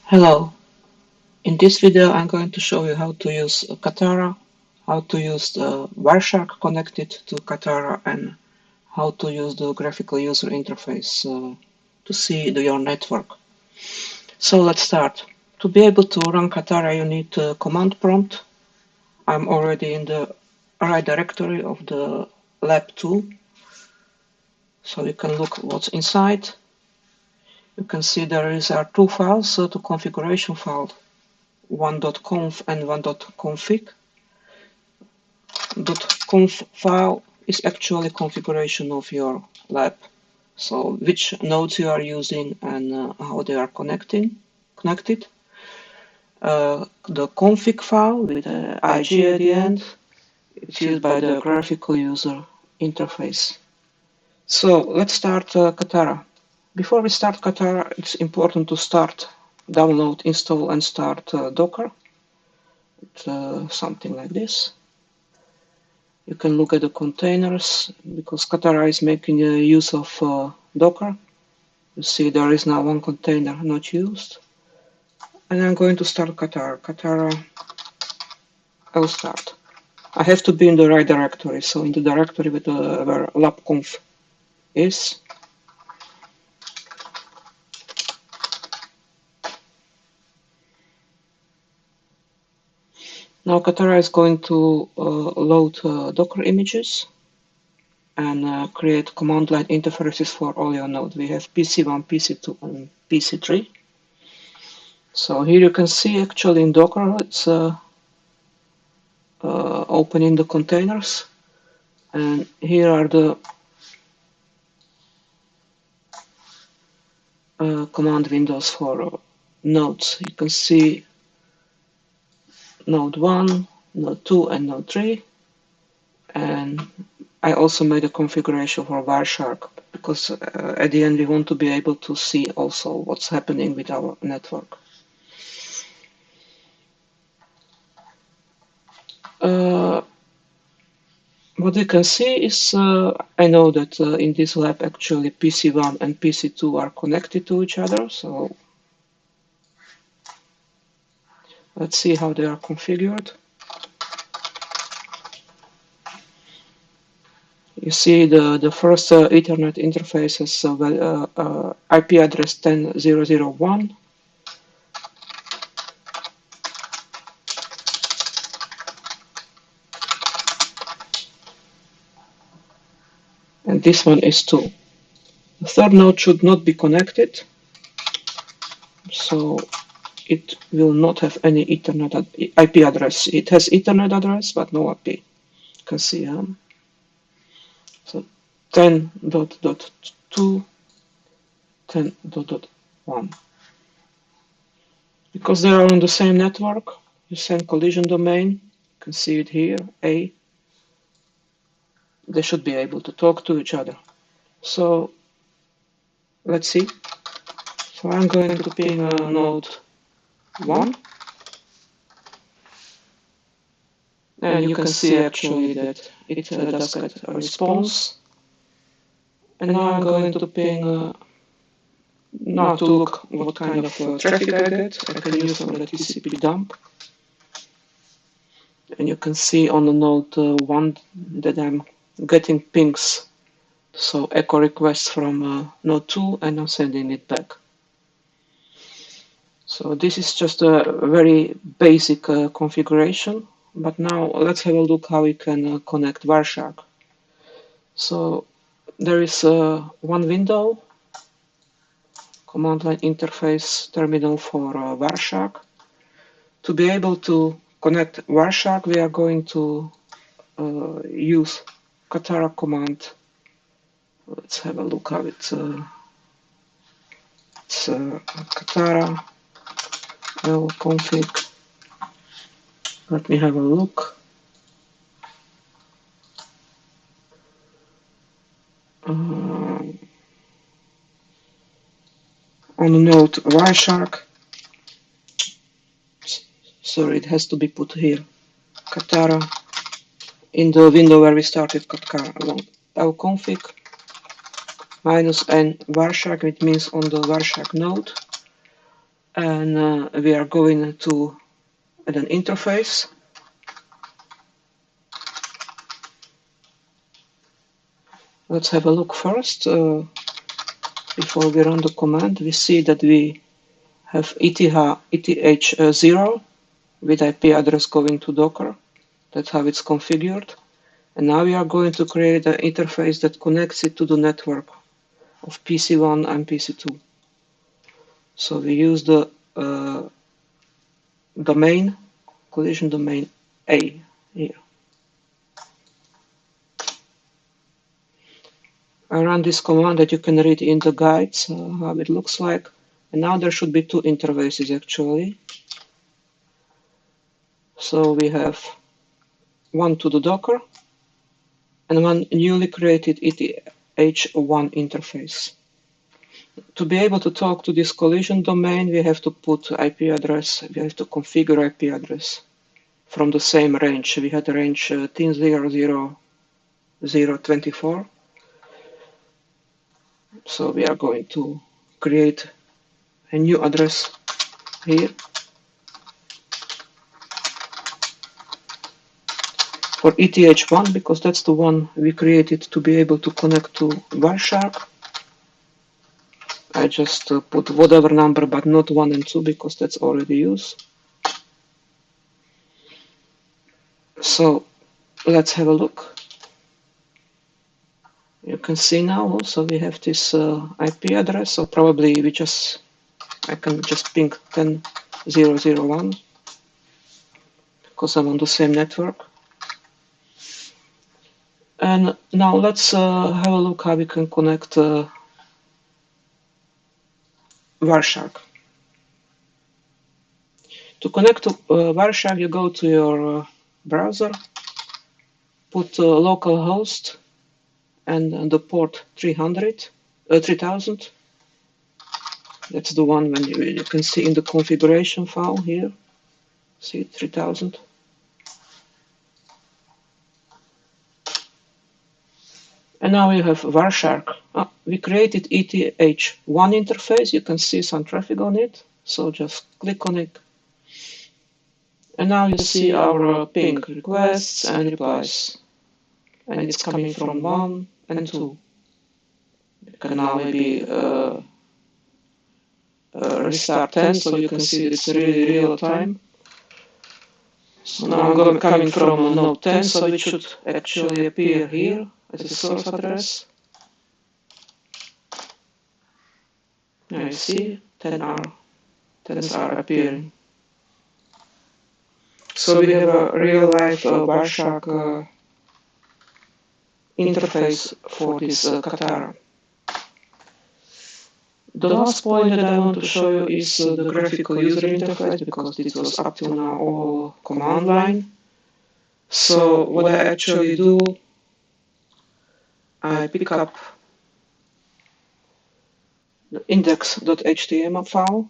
Hello, in this video I'm going to show you how to use Kathara, how to use the Wireshark connected to Kathara, and how to use the graphical user interface to see your network. So let's start. To be able to run Kathara you need a command prompt. I'm already in the right directory of the lab 2, so you can look what's inside. You can see there are two files, two configuration files, one.conf and one.config. .conf file is actually configuration of your lab. So which nodes you are using and how they are connected. The config file with the IG at the end, it's used by the graphical user interface. So let's start Kathara. Before we start Kathara, it's important to download, install and start Docker. It's something like this. You can look at the containers because Kathara is making use of Docker. You see there is now one container not used. And I'm going to start Kathara. Kathara, I'll start. I have to be in the right directory, so in the directory with where labconf is. Now Kathara is going to load Docker images and create command line interfaces for all your nodes. We have PC1, PC2, and PC3. So here you can see actually in Docker it's opening the containers, and here are the command windows for nodes. You can see node 1, node 2 and node 3, and I also made a configuration for Wireshark because at the end we want to be able to see also what's happening with our network. What you can see is, I know that in this lab actually PC1 and PC2 are connected to each other, so let's see how they are configured. You see the first Ethernet interface has IP address 10.0.0.1. And this one is 2. The third node should not be connected, so it will not have any Ethernet IP address. It has Ethernet address, but no IP. You can see, so 10.2, 10.1. Because they are on the same network, the same collision domain, you can see it here, A, they should be able to talk to each other. So let's see. So I'm going to ping node 1. And you can see actually that it does get a response. And now I'm going to ping, now to look what kind of traffic I get. I can use on the TCP dump. And you can see on the node 1 that I'm getting pings. So echo requests from node 2 and I'm sending it back. So this is just a very basic configuration, but now let's have a look how we can connect Wireshark. So there is one window, command line interface terminal for Wireshark. To be able to connect Wireshark, we are going to use Kathara command. Let's have a look how it's Kathara config. Let me have a look. On the node Wireshark. Sorry, it has to be put here. Kathara in the window where we started Kathara along config -n Wireshark, it means on the Wireshark node. and we are going to add an interface. Let's have a look first. Before we run the command, we see that we have ETH0 with IP address going to Docker. That's how it's configured. And now we are going to create an interface that connects it to the network of PC1 and PC2. So we use the domain, collision domain A here. I run this command that you can read in the guides, how it looks like. And now there should be two interfaces actually. So we have one to the Docker and one newly created ETH1 interface. To be able to talk to this collision domain, we have to put IP address, we have to configure IP address from the same range. We had range 10.0.0.0.24. So we are going to create a new address here for ETH1 because that's the one we created to be able to connect to Wireshark. I just put whatever number but not 1 and 2 because that's already used. So let's have a look. You can see now also we have this IP address, so probably I can just ping 10.0.0.1 because I'm on the same network. And now let's have a look how we can connect Wireshark. To connect to Wireshark, you go to your browser, put localhost and the port 3000. That's the one when you can see in the configuration file here. See 3000. And now you have Wireshark. We created ETH1 interface. You can see some traffic on it. So just click on it. And now you see our ping requests and replies. And it's coming from 1 and 2. You can now maybe restart 10 so you can see it's really real time. So now I'm coming from node 10, so it should actually appear here as a source address. Now you see 10s are appearing. So we have a real life Wireshark interface for this Kathara. The last point that I want to show you is the graphical user interface because this was up till now all command line. So what I actually do, I pick up the index.html file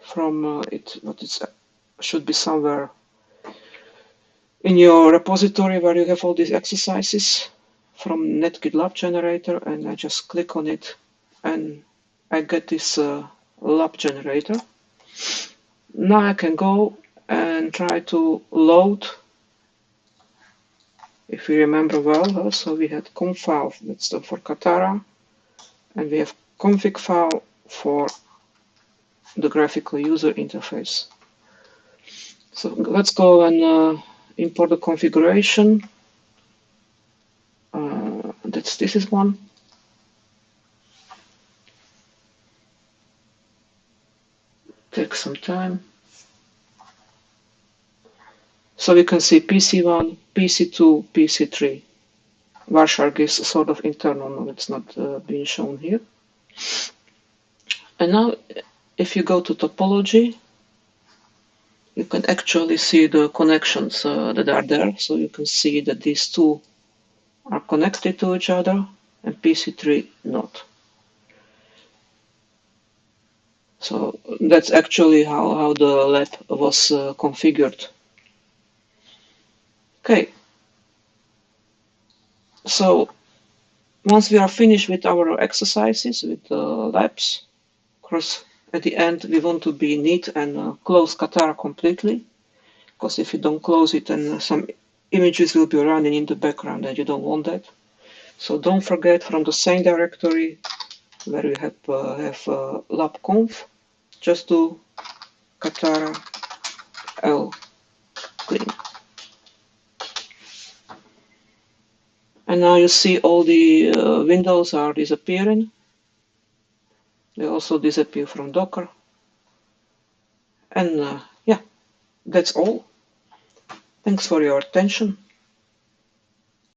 from it, should be somewhere in your repository where you have all these exercises from NetGitLab generator, and I just click on it and I get this lab generator. Now I can go and try to load, if you remember well, so we had conf file, that's for Kathara, and we have config file for the graphical user interface. So let's go and import the configuration. This is one. Take some time. So we can see PC1, PC2, PC3. Wireshark is sort of internal, it's not being shown here. And now if you go to topology, you can actually see the connections that are there. So you can see that these two are connected to each other and PC3 not. So that's actually how the lab was configured. Okay. So once we are finished with our exercises, with the labs, of course, At the end, we want to be neat and close Kathara completely, because if you don't close it, then some images will be running in the background and you don't want that. So don't forget, from the same directory where we have labconf, just do Kathara L clean. And now you see all the windows are disappearing. They also disappear from Docker. And yeah, that's all. Thanks for your attention.